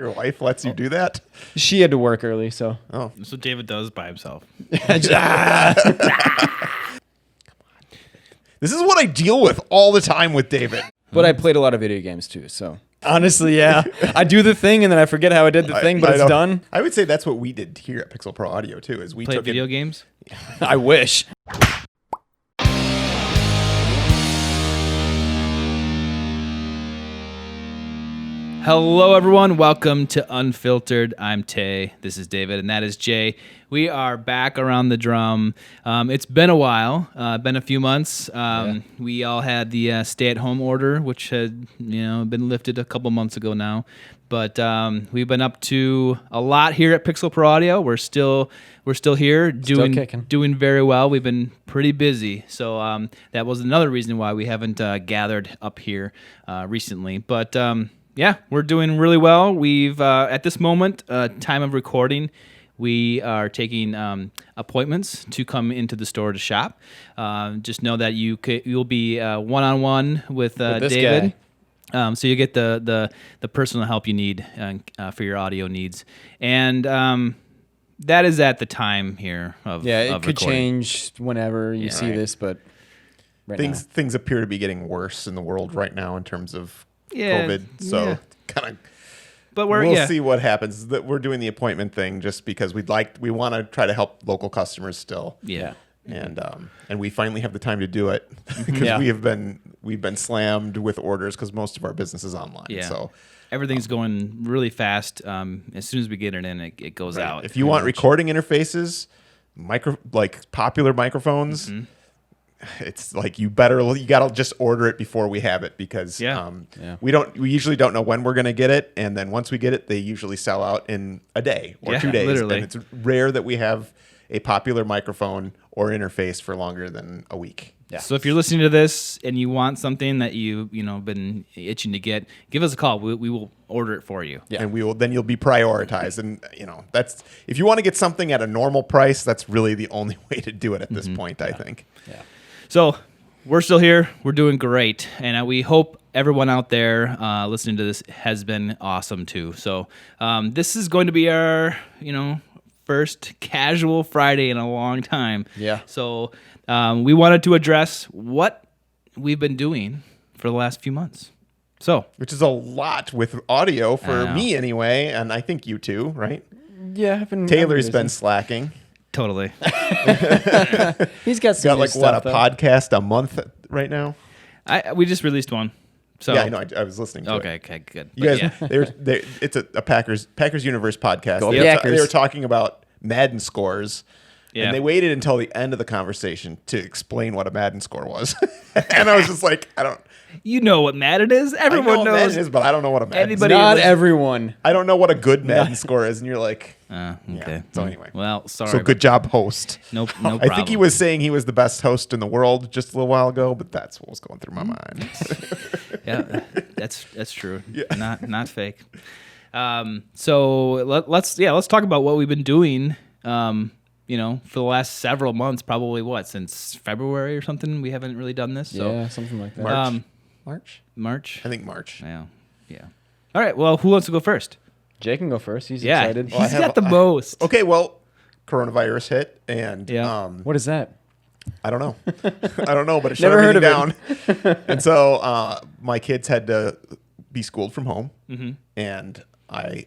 Your wife lets you do that? She had to work early, so. Oh. That's what David does by himself. This is what I deal with all the time with David. But I played a lot of video games too, so. Honestly, yeah. I do the thing and then I forget how I did the thing, but it's done. I would say that's what we did here at Pixel Pro Audio too, is we Play took video games? I wish. Hello, everyone. Welcome to Unfiltered. I'm Tay. This is David, and that is Jay. We are back around the drum. It's been a while. Been a few months. We all had the stay-at-home order, which had been lifted a couple months ago now. But we've been up to a lot here at Pixel Pro Audio. We're still here, doing very well. We've been pretty busy, so that was another reason why we haven't gathered up here recently. But yeah, we're doing really well. We've at this moment, time of recording, we are taking appointments to come into the store to shop. Just know that you'll be one-on-one with David. So you get the personal help you need for your audio needs, and that is at the time here of it of could recording. Change whenever you see this, but things appear to be getting worse in the world right now in terms of Yeah, COVID. So yeah. kind of. But we'll see what happens. That we're doing the appointment thing just because we want to try to help local customers still. Yeah. And we finally have the time to do it because we've been slammed with orders because most of our business is online. Yeah. So everything's going really fast. As soon as we get it in, it goes out. If you want recording interfaces, popular microphones, it's like you gotta just order it before we have it because we usually don't know when we're gonna get it, and then once we get it, they usually sell out in a day or 2 days. Literally. And it's rare that we have a popular microphone or interface for longer than a week. Yeah. So if you're listening to this and you want something that you've been itching to get, give us a call. We will order it for you. Yeah. And you'll be prioritized. And that's, if you want to get something at a normal price, that's really the only way to do it at this point, I think. Yeah. So we're still here. We're doing great. And we hope everyone out there listening to this has been awesome too. So this is going to be our, first casual Friday in a long time. Yeah. So we wanted to address what we've been doing for the last few months. So, which is a lot with audio for me anyway, and I think you too, right? Yeah. Taylor's been slacking. totally. He's got some new stuff, a podcast a month right now? We just released one. So yeah, I know. I was listening to it. Okay, good. You guys, it's a Packers Universe podcast. Go They Packers. were talking about Madden scores, Yeah. and they waited until the end of the conversation to explain what a Madden score was. And I was just like, You know what Madden is? Everyone I know what knows. Madden is, but I don't know what a Madden Anybody- is. Not was- everyone. I don't know what a good Madden score is, and you're like, Okay. Yeah. So anyway. Well, sorry. so good job, host. No I problem. think he was saying he was the best host in the world just a little while ago, but that's what was going through my mind. Yeah, that's true. Yeah. Not fake. So let's talk about what we've been doing. For the last several months, probably since February or something. We haven't really done this. So Yeah, something like that. March. I think March. Yeah. All right. Well, who wants to go first? Jay can go first. He's Yeah, excited. he's got the most. Okay, well, coronavirus hit, and What is that? I don't know. But it shut Never heard everything of down. And so my kids had to be schooled from home, and I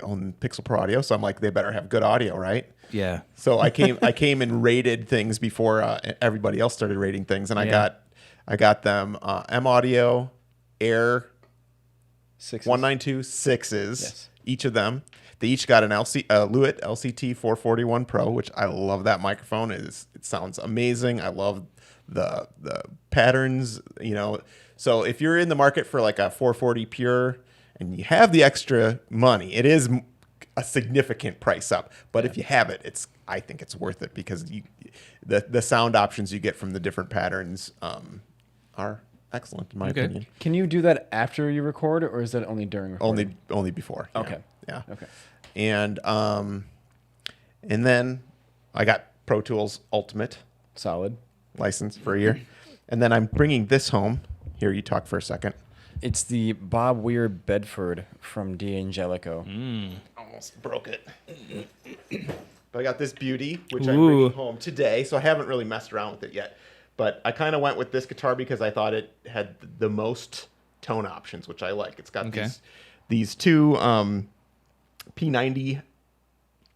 own Pixel Pro Audio, so I'm like, they better have good audio, right? Yeah. So I came and rated things before everybody else started rating things, and I got them M Audio, Air, 192 6s, Yes. each of them. They each got an Lewitt LCT 441 Pro, which I love that microphone. It sounds amazing. I love the patterns, So if you're in the market for like a 440 Pure and you have the extra money, it is a significant price up. But if you have it, I think it's worth it because the sound options you get from the different patterns are excellent in my opinion. Can you do that after you record, or is that only during recording? Only before. Okay. Yeah. Okay. And then I got Pro Tools Ultimate Solid. license for a year. And then I'm bringing this home. Here, you talk for a second. It's the Bob Weir Bedford from D'Angelico. Almost broke it. But I got this beauty, which I'm bringing home today, so I haven't really messed around with it yet. But I kind of went with this guitar because I thought it had the most tone options, which I like. It's got these two P90.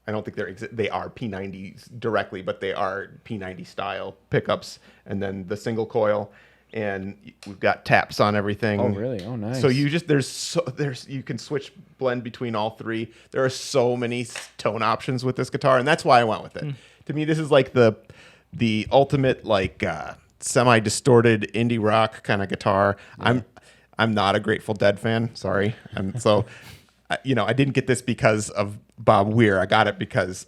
I don't think they are P90s directly, but they are P90 style pickups, and then the single coil, and we've got taps on everything. Oh, really? Oh, nice. So you can switch blend between all three. There are so many tone options with this guitar, and that's why I went with it. To me, this is like the ultimate like semi distorted indie rock kind of guitar. Yeah. I'm not a Grateful Dead fan. Sorry. And so I didn't get this because of Bob Weir. I got it because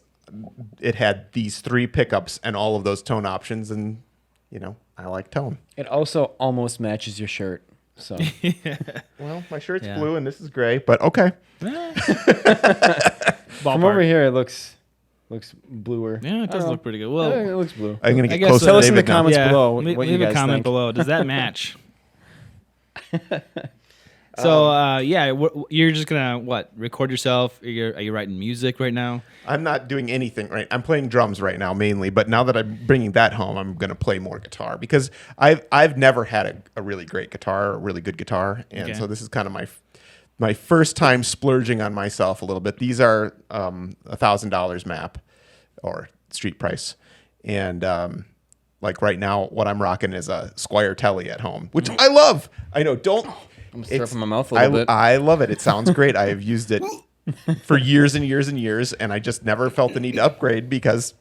it had these three pickups and all of those tone options, and I like tone. It also almost matches your shirt. So, well, my shirt's blue and this is gray, but okay. From over here, it looks bluer. Yeah, it does look pretty good. Well, it looks blue. I'm gonna get closer. Tell us in the David now. comments below what leave you guys a comment think. below. Does that match? So you're just gonna record yourself? Are you writing music right now? I'm not doing anything right. I'm playing drums right now mainly, but now that I'm bringing that home, I'm gonna play more guitar because I've never had a really great guitar, a really good guitar, and so this is kind of my first time splurging on myself a little bit. These are $1,000 map or street price, and like right now, what I'm rocking is a Squier Telly at home, which I love. I know, I'm stuffing my mouth a little bit. I love it. It sounds great. I have used it for years and years and years, and I just never felt the need to upgrade because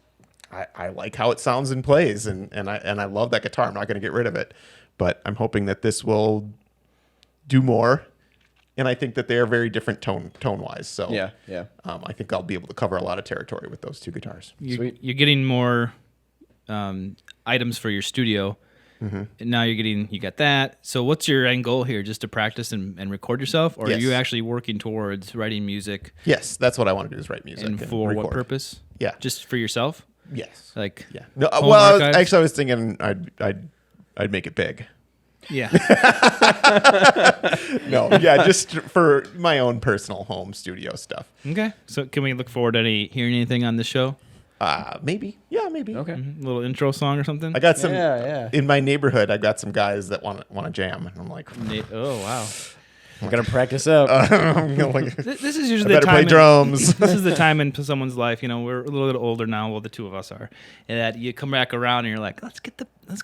I like how it sounds and plays, and I love that guitar. I'm not going to get rid of it, but I'm hoping that this will do more. And I think that they are very different tone wise. So yeah. I think I'll be able to cover a lot of territory with those two guitars. You're getting more items for your studio. And now you got that. So what's your end goal here? Just to practice and record yourself? Or are you actually working towards writing music? Yes, that's what I want to do is write music. And for record. what purpose? Yeah. Just for yourself? Yes. Like No, I was thinking I'd make it big. Yeah. No, just for my own personal home studio stuff. Okay. So can we look forward to hearing anything on the show? Maybe. Yeah, maybe. Okay. A little intro song or something? I got some Yeah. in my neighborhood. I got some guys that want to jam, and I'm like, Oh, wow. I'm going to practice up. This is usually I the better time play drums. This is the time in someone's life. We're a little bit older now. Well, the two of us are. And that you come back around and you're like, let's get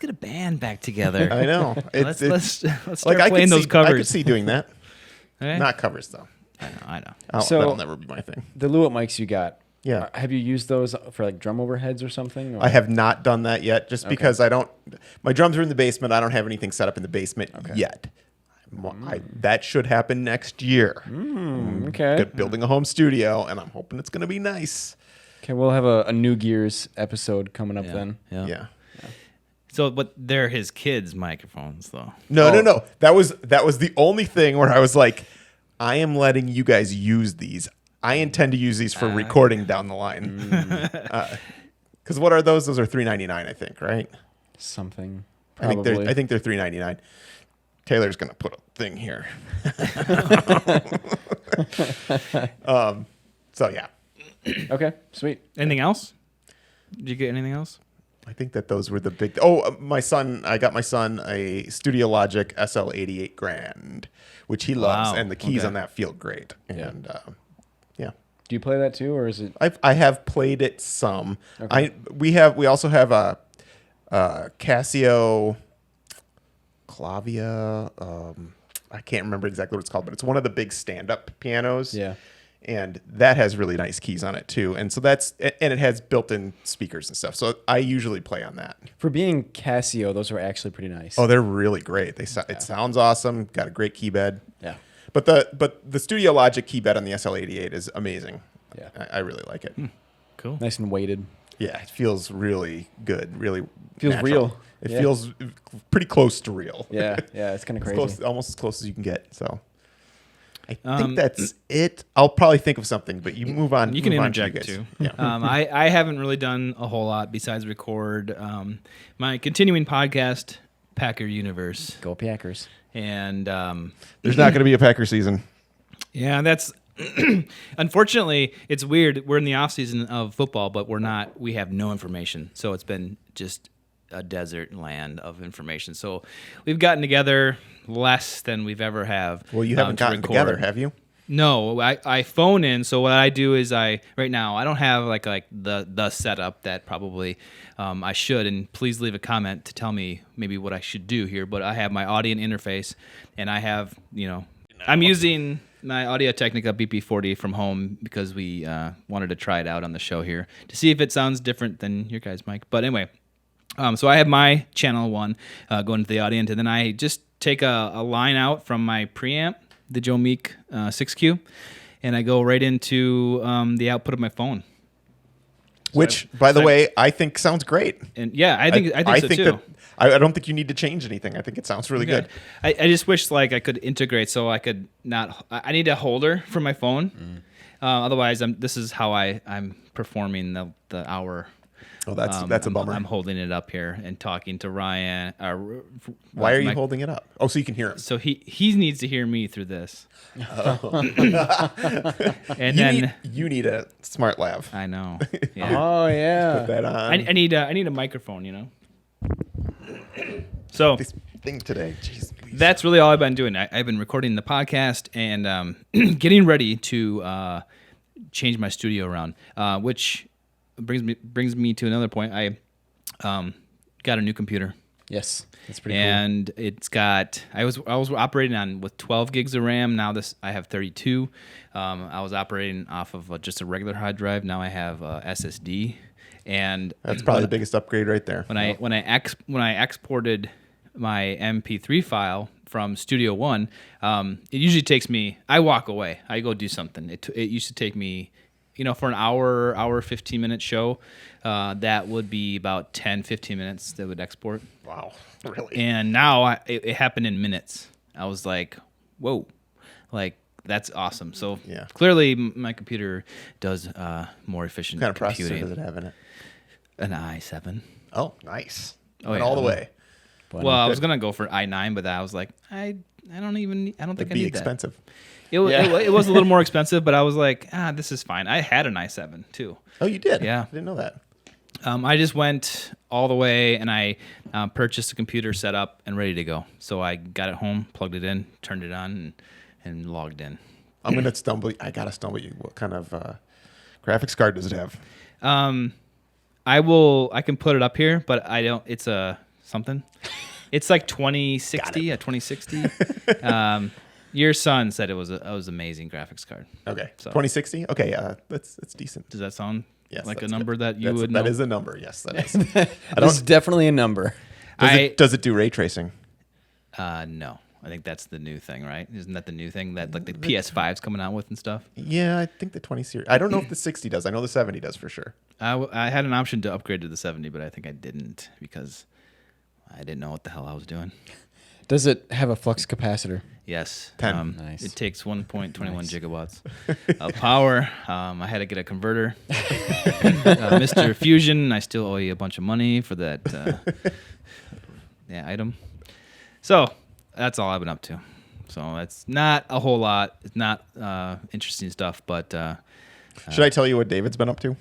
a band back together. I know. Let's start like playing those covers. I could see doing that. Okay? Not covers though. I know. That'll never be my thing. The Lewitt mics you got. Yeah. Have you used those for like drum overheads or something? Or? I have not done that yet, just because my drums are in the basement. I don't have anything set up in the basement yet. That should happen next year. Okay. Building a home studio, and I'm hoping it's going to be nice. Okay, we'll have a New Gear's episode coming up then. Yeah. So, but they're his kids' microphones, though. No. That was the only thing where I was like, I am letting you guys use these. I intend to use these for recording down the line. Because what are those? Those are $3.99, I think, right? Something. I think they're $3.99. Taylor's gonna put a thing here. So yeah. Okay, sweet. Anything else? Did you get anything else? I think that those were the big. My son. I got my son a Studio Logic SL88 Grand, which he loves, and the keys on that feel great. And yeah. Do you play that too, or is it? I have played it some. Okay. We also have a Casio Clavia. I can't remember exactly what it's called, but it's one of the big stand-up pianos. Yeah. And that has really nice keys on it too. And so it has built-in speakers and stuff. So I usually play on that. For being Casio, those are actually pretty nice. Oh, they're really great. It sounds awesome. Got a great key bed. Yeah. But the Studio Logic key bed on the SL88 is amazing. Yeah. I really like it. Cool. Nice and weighted. Yeah, it feels really good. Really feels natural. real. It feels pretty close to real. Yeah, it's kind of crazy. Almost as close as you can get. So I think that's it. I'll probably think of something, but you move on. You can interject too. Yeah. I haven't really done a whole lot besides record. My continuing podcast Packer universe. Go Packers. And There's not going to be a Packer season. yeah, that's unfortunately it's weird. We're in the off season of football, but we have no information. So it's been just a desert land of information. So we've gotten together less than we've ever have. Well, you haven't gotten together, have you? No, I phone in. So what I do is right now I don't have like the setup that probably I should. And please leave a comment to tell me maybe what I should do here. But I have my audio interface, and I have I'm using my Audio-Technica BP40 from home because we wanted to try it out on the show here to see if it sounds different than your guys' mic. But anyway, so I have my channel 1 going to the audio, and then I just take a line out from my preamp, the Joe Meek 6Q, and I go right into the output of my phone. Which, by the way, I think sounds great. And yeah, I think so too. That, I don't think you need to change anything. I think it sounds really good. I just wish I could integrate so I could not. I need a holder for my phone. Otherwise, this is how I'm performing the hour. Oh, that's a bummer. I'm holding it up here and talking to Ryan. Why are you holding it up? Oh, so you can hear him. So he needs to hear me through this. Oh. And you need a smart lav. I know. Yeah. Oh yeah. Put that on. I need a microphone. So This thing today. Jeez, that's really all I've been doing. I've been recording the podcast and getting ready to change my studio around, which brings me to another point. I got a new computer. Yes, that's pretty cool. And it's got. I was operating with 12 gigs of RAM. Now I have 32. I was operating off of just a regular hard drive. Now I have SSD, and that's probably the biggest upgrade right there. When I exported my MP3 file from StudioOne, it usually takes me. I walk away. I go do something. It used to take me. For an hour 15-minute show, that would be about 10, 15 minutes that would export. Wow, really? And now it happened in minutes. I was like, whoa, that's awesome. So clearly my computer does more efficient What kind of computing. processor does it have in it? An i7. Oh, nice. Oh, Went yeah. all the way. Well, I was going to go for i9, but I was like, I don't think It'd I be need expensive. that. It was a little more expensive, but I was like, this is fine. I had an i7 too. Oh, you did? Yeah. I didn't know that. I just went all the way and I purchased a computer set up and ready to go. So I got it home, plugged it in, turned it on, and logged in. I gotta stumble you. What kind of graphics card does it have? I can put it up here, but I don't. It's a something. It's like 2060, a 2060. Your son said it was amazing graphics card. Okay, So. 2060. Okay, that's decent. Does that sound Yes, like a that's number good. that you would know? That is a number. Yes, that is. That's definitely a number. Does it do ray tracing? No. I think that's the new thing, right? Isn't that the new thing that like the PS5's coming out with and stuff? Yeah, I think the 20 series. I don't know if the 60 does. I know the 70 does for sure. I had an option to upgrade to the 70, but I think I didn't because I didn't know what the hell I was doing. Does it have a flux capacitor? Yes. 10. Nice. It takes 1.21 gigawatts of power. I had to get a converter. Mr. Fusion, I still owe you a bunch of money for that item. So that's all I've been up to. So it's not a whole lot. It's not interesting stuff, but... Should I tell you what David's been up to?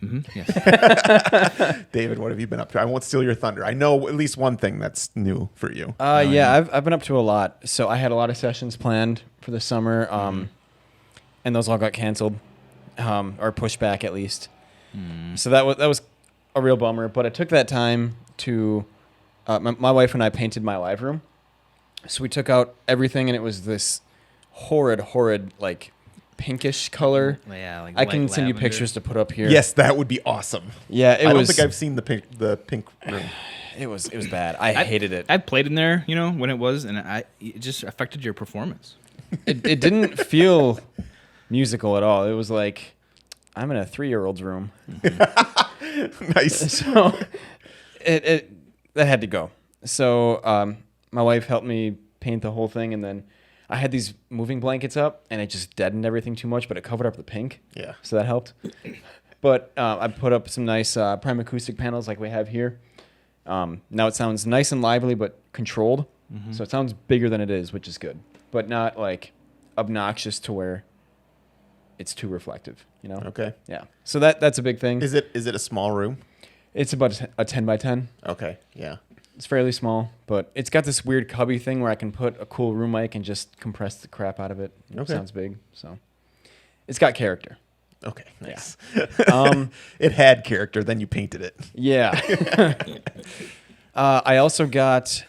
Mm-hmm, yes. David, what have you been up to? I won't steal your thunder. I know at least one thing that's new for you. Yeah, I've been up to a lot. So I had a lot of sessions planned for the summer, and those all got canceled, or pushed back at least. So that was a real bummer. But I took that time to, my wife and I painted my live room. So we took out everything, and it was this horrid like pinkish color. Yeah, like I can send you lavender. pictures to put up here. Yes, that would be awesome. Yeah, I don't think I've seen the pink room. It was bad. I hated it. I played in there, when it was, and it just affected your performance. It didn't feel musical at all. It was like I'm in a 3-year-old's room. Nice. So it that had to go. So my wife helped me paint the whole thing, and then I had these moving blankets up, and it just deadened everything too much, but it covered up the pink. Yeah. So that helped. But I put up some nice prime acoustic panels like we have here. Now it sounds nice and lively, but controlled. So it sounds bigger than it is, which is good, but not like obnoxious to where it's too reflective, you know? Okay. Yeah. So that's a big thing. Is it a small room? It's about a 10 by 10. Okay. Yeah. It's fairly small, but it's got this weird cubby thing where I can put a cool room mic and just compress the crap out of it. Okay. Sounds big. So it's got character. Okay. Nice. Um, It had character. Then you painted it. Yeah. I also got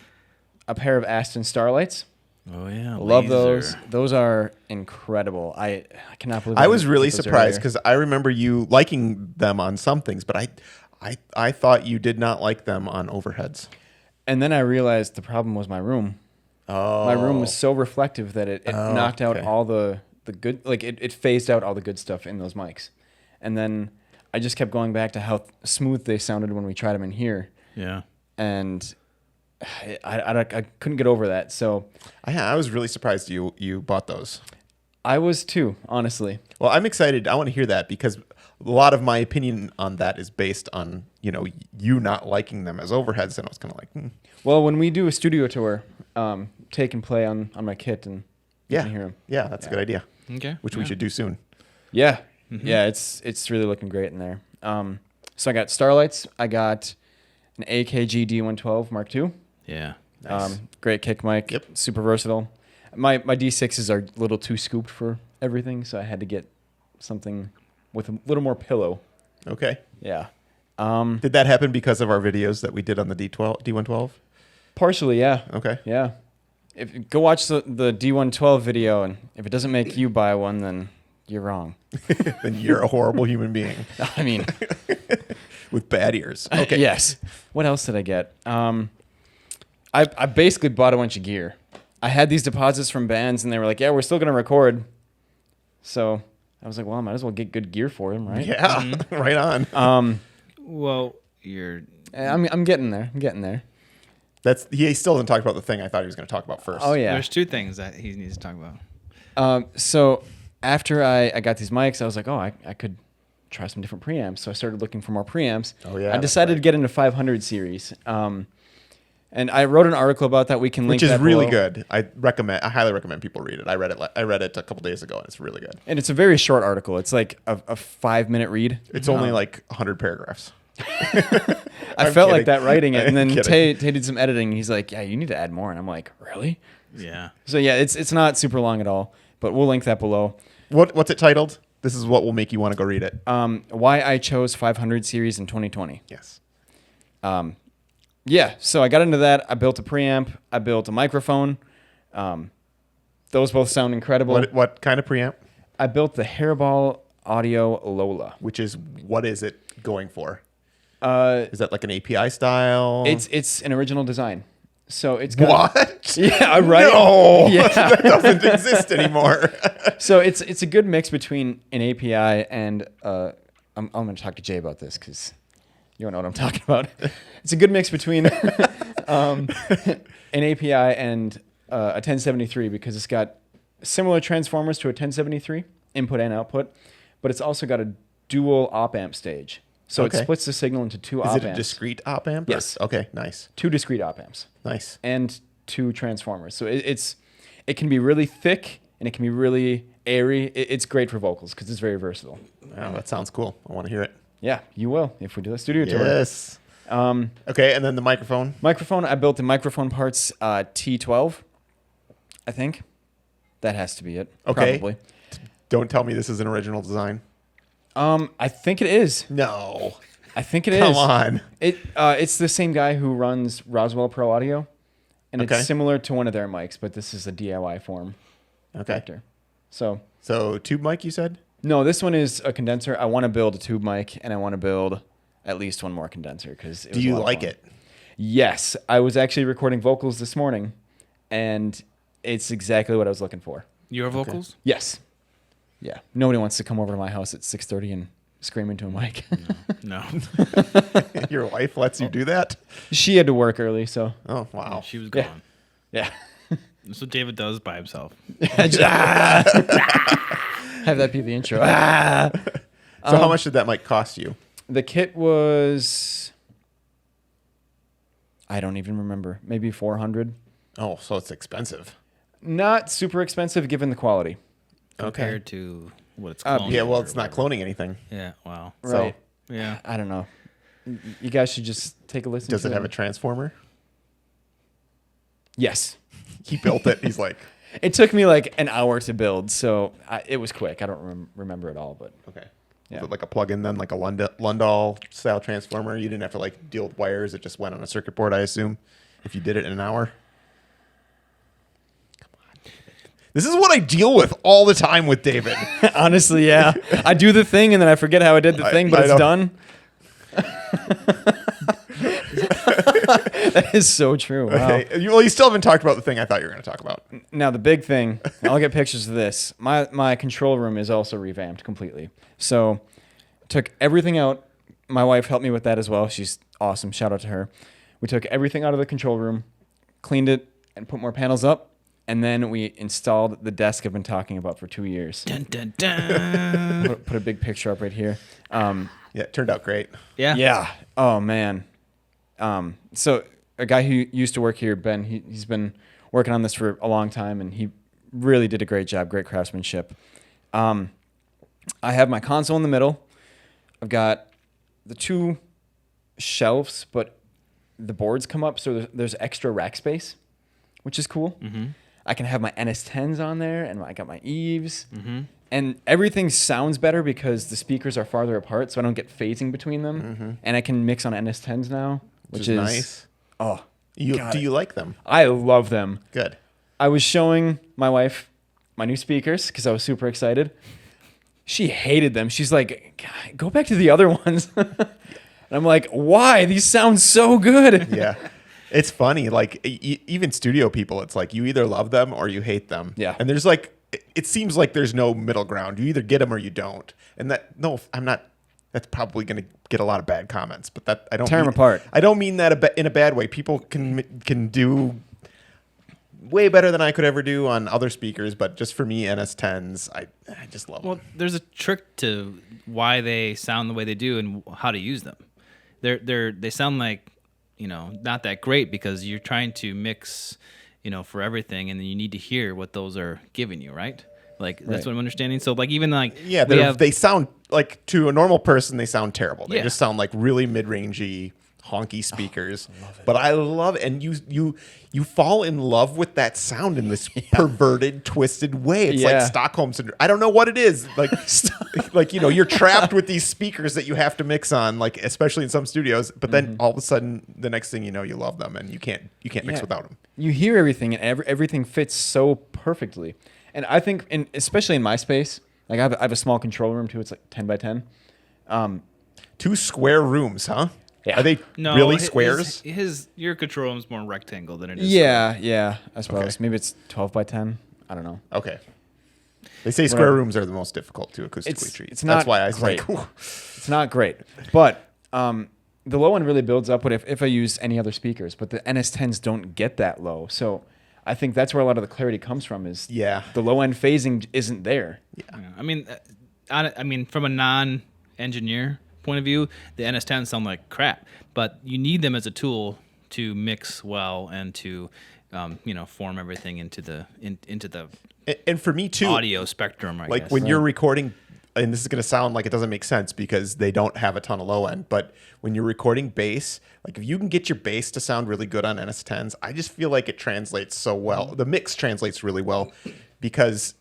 a pair of Aston Starlights. Oh yeah, Love those. laser. Those are incredible. I cannot believe I was really put those surprised earlier. because I remember you liking them on some things, but I thought you did not like them on overheads. And then I realized the problem was my room. Oh. My room was so reflective that it knocked out okay. all the good, like it phased out all the good stuff in those mics. And then I just kept going back to how smooth they sounded when we tried them in here. Yeah. And I couldn't get over that. So I was really surprised you bought those. I was too, honestly. Well, I'm excited. I want to hear that because a lot of my opinion on that is based on, you not liking them as overheads. And I was kind of like, Well, when we do a studio tour, take and play on my kit and you yeah, can hear them. yeah, that's a good idea. Okay. Which we should do soon. Yeah. Yeah, it's really looking great in there. So I got Starlights. I got an AKG D112 Mark II. Yeah. Nice. Great kick mic. Yep. Super versatile. My D6s are a little too scooped for everything, so I had to get something with a little more pillow. Okay. Yeah. Did that happen because of our videos that we did on the D112? Partially, yeah. Okay. Yeah. Go watch the D112 video, and if it doesn't make you buy one, then you're wrong. Then you're a horrible human being I mean, with bad ears. Okay. yes. What else did I get? I basically bought a bunch of gear. I had these deposits from bands, and they were like, "Yeah, we're still gonna record." So I was like, "Well, I might as well get good gear for them, right?" Yeah. Right on. Well, you're. I'm getting there. I'm getting there. He still hasn't talked about the thing I thought he was going to talk about first. Oh yeah. There's two things that he needs to talk about. So after I got these mics, I was like, "Oh, I could try some different preamps." So I started looking for more preamps. Oh, yeah, I that's decided to get into 500 series. And I wrote an article about that. We can link Which is that really below. good. I highly recommend people read it. I read it a couple days ago, and it's really good. And it's a very short article. It's like a 5-minute read. It's only like 100 paragraphs. I I'm felt like kidding. that writing it, and then I'm kidding. Tay did some editing. He's like, "Yeah, you need to add more," and I'm like, "Really?" Yeah. So yeah, it's not super long at all, but we'll link that below. What's it titled? This is what will make you want to go read it. Why I chose 500 series in 2020. Yes. Yeah, so I got into that. I built a preamp. I built a microphone. Those both sound incredible. What kind of preamp? I built the Hairball Audio Lola. What is it going for? Uh, Is that like an API style? it's an original design. So it's got what? Yeah, right. No, Yeah. that doesn't exist anymore. So it's a good mix between an API and I'm going to talk to Jay about this because you don't know what I'm talking about. It's a good mix between an API and a 1073 because it's got similar transformers to a 1073, input and output, but it's also got a dual op-amp stage. So Okay. it splits the signal into two Is op-amps. it a discrete op amp? or- Yes. Okay, nice. Two discrete op-amps Nice. and two transformers. So it can be really thick and it can be really airy. It's great for vocals because it's very versatile. Wow, that sounds cool. I want to hear it. Yeah, you will if we do a studio tour. Yes. Okay, and then the microphone. Microphone, I built the microphone parts T12, I think. That has to be it. Okay. Probably. Don't tell me this is an original design. I think it is. No. I think it is. Come on. It's the same guy who runs Roswell Pro Audio, and Okay. it's similar to one of their mics, but this is a DIY form Okay. factor. So Tube mic, you said? no, this one is a condenser. I want to build a tube mic, and I want to build at least one more condenser because. Do you like it? Yes, I was actually recording vocals this morning, and it's exactly what I was looking for. Your vocals? Yes. Yeah. Nobody wants to come over to my house at 6:30 and scream into a mic. No. Your wife lets you do that? She had to work early, so Oh, wow. She was Yeah. gone. yeah. That's what David does by himself. Have that be the intro. So how much did that mic cost you? The kit was I don't even remember. Maybe 400. Oh, so it's expensive. Not super expensive given the quality. Compared to what it's cloning. Yeah, well, or it's not whatever. cloning anything. Yeah, wow. So Right. Yeah. I don't know. You guys should just take a listen does to it have a transformer? Yes. He built it. He's like, It took me like an hour to build, so it was quick. I don't remember it all, but okay. Yeah. Was it like a plug-in then, like a Lundahl style transformer? You didn't have to like deal with wires. It just went on a circuit board, I assume, if you did it in an hour. Come on, David. This is what I deal with all the time with David. honestly, yeah. I do the thing and then I forget how I did the thing, but I it's know. done. That is so true. Wow. Okay. Well, you still haven't talked about the thing I thought you were going to talk about. Now the big thing, I'll get pictures of this. My control room is also revamped completely. So took everything out. My wife helped me with that as well. She's awesome. Shout out to her. We took everything out of the control room, cleaned it, and put more panels up. And then we installed the desk I've been talking about for 2 years. Dun, dun, dun. Put a big picture up right here. Yeah, it turned out great. Yeah. Yeah. Oh man. So a guy who used to work here, Ben, he's been working on this for a long time, and he really did a great job. Great craftsmanship. I have my console in the middle. I've got the 2 shelves, but the boards come up, so there's extra rack space, which is cool. Mm-hmm. I can have my NS10s on there, and I got my Eves. Mm-hmm. And everything sounds better because the speakers are farther apart, so I don't get phasing between them. Mm-hmm. And I can mix on NS10s now, which is nice. Oh, Do you like them? I love them. Good. I was showing my wife my new speakers because I was super excited. She hated them. She's like, go back to the other ones. And I'm like, why? These sound so good. Yeah. It's funny. Like, even studio people, it's like you either love them or you hate them. Yeah. And there's like, it seems like there's no middle ground. You either get them or you don't. And I'm not. That's probably going to get a lot of bad comments, but that I don't Tear 'em mean- apart. I don't mean that in a bad way. People can do way better than I could ever do on other speakers, but just for me, NS10s, I just love Well, them. there's a trick to why they sound the way they do and how to use them. They sound like, not that great because you're trying to mix, for everything, and then you need to hear what those are giving you, right? Like that's Right. what I'm understanding. So like even like Yeah, they sound like, to a normal person, they sound terrible. They Yeah. just sound like really mid-rangey, honky speakers. But I love it. And you fall in love with that sound in this perverted, twisted way. It's like Yeah. Stockholm syndrome. I don't know what it is. Like you're trapped with these speakers that you have to mix on, like especially in some studios. But then all of a sudden, the next thing you know, you love them, and you can't mix Yeah. without them. You hear everything, and everything fits so perfectly. And I think, especially in my space, like I have a small control room too. It's like 10 by 10. 2 square rooms, huh? Yeah. Are they no really his- squares? your control room is more rectangle than it is. Yeah, I suppose. Okay. Maybe it's 12 by 10. I don't know. Okay. They say square rooms are the most difficult to acoustically treat. It's That's not why I was great. like, It's not great. But the low end really builds up if I use any other speakers. But the NS10s don't get that low. So I think that's where a lot of the clarity comes from is yeah. the low end phasing isn't there. Yeah. I mean, from a non-engineer point of view, the NS10s sound like crap, but you need them as a tool to mix well and to, form everything into the And for me too, audio spectrum. I like guess. when you're recording, and this is going to sound like it doesn't make sense because they don't have a ton of low end, but when you're recording bass, like if you can get your bass to sound really good on NS10s, I just feel like it translates so well. The mix translates really well because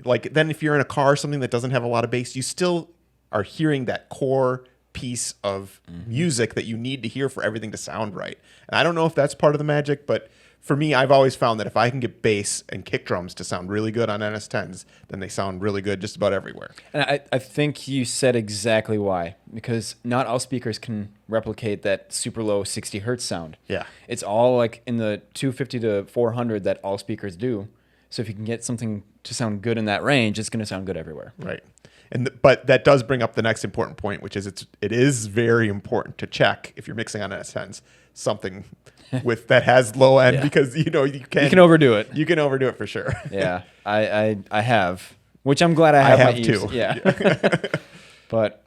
like then if you're in a car or something that doesn't have a lot of bass, you still are hearing that core piece of music that you need to hear for everything to sound right. And I don't know if that's part of the magic, but for me, I've always found that if I can get bass and kick drums to sound really good on NS10s, then they sound really good just about everywhere. And I think you said exactly why. Because not all speakers can replicate that super low 60 hertz sound. Yeah. It's all like in the 250 to 400 that all speakers do. So if you can get something to sound good in that range, it's going to sound good everywhere. Right. But that does bring up the next important point, which is it is very important to check if you're mixing on NS10s something with that has low end Yeah. because you can overdo it. You can overdo it for sure. Yeah, I have, which I'm glad I have. have my too. Eves. Yeah. But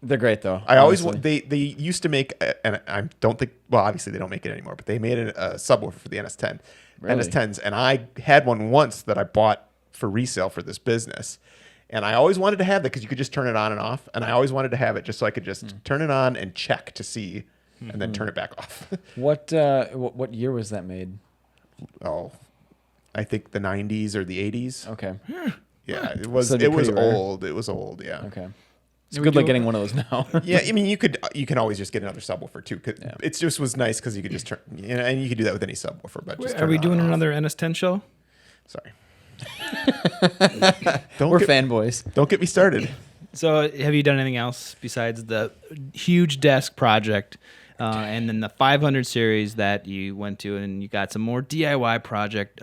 They're great though. I always honestly. they used to make, and I don't think, well, obviously they don't make it anymore, but they made a subwoofer for the NS10, Really? NS10s, and I had one once that I bought for resale for this business, and I always wanted to have that because you could just turn it on and off, and I always wanted to have it just so I could just turn it on and check to see, and then turn it back off. What year was that made? Oh, I think the 90s or the 80s. Okay. Yeah, it was So it'd be pretty rare. old. It was old. Yeah. Okay. It's good like getting one of those now. Yeah, I mean, you can always just get another subwoofer too. It just was nice because you could just turn, and you could do that with any subwoofer. But just Are turn we it on doing and off. another NS10 show? Sorry. We're fanboys. Don't get me started. So, have you done anything else besides the huge desk project, and then the 500 series that you went to, and you got some more DIY project,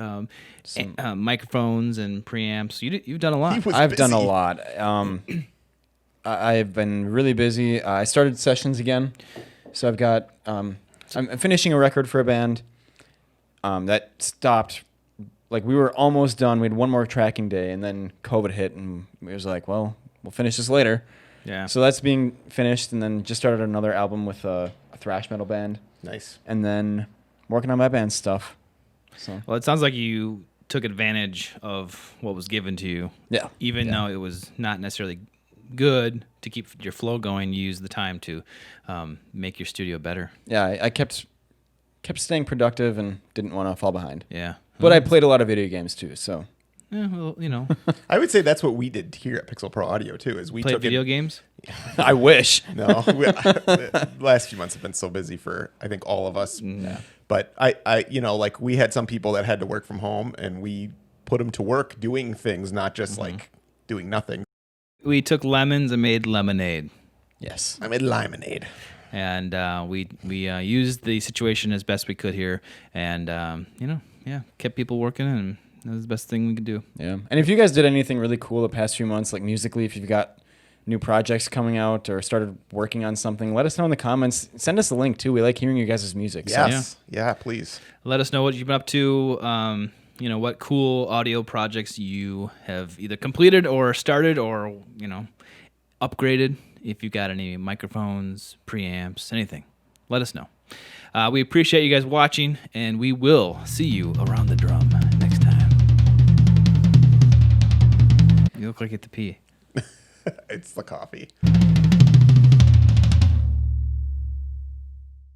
microphones and preamps? You've done a lot. He was I've done a busy. lot. I've been really busy. I started sessions again, so I've got. I'm finishing a record for a band that stopped. Like we were almost done. We had one more tracking day, and then COVID hit, and we was like, well, we'll finish this later. Yeah. So that's being finished, and then just started another album with a thrash metal band, Nice. and then working on my band stuff. So Well, it sounds like you took advantage of what was given to you. yeah, Even though it was not necessarily good to keep your flow going, you used the time to make your studio better. yeah. I kept staying productive and didn't want to fall behind. Yeah. But I played a lot of video games too, so Yeah, well, I would say that's what we did here at Pixel Pro Audio too. Is we play took video it, games. I wish. No, the last few months have been so busy for I think all of us. Yeah. But I like we had some people that had to work from home, and we put them to work doing things, not just like doing nothing. We took lemons and made lemonade. Yes. I made limonade. And we used the situation as best we could here, and kept people working, and that was the best thing we could do. Yeah. And if you guys did anything really cool the past few months, like musically, if you've got new projects coming out or started working on something, let us know in the comments. Send us a link too. We like hearing you guys' music. So. Yes. Yeah, please. Let us know what you've been up to. What cool audio projects you have either completed or started or upgraded. If you've got any microphones, preamps, anything, let us know. We appreciate you guys watching, and we will see you around the drum next time. You look like you have to pee. It's the coffee.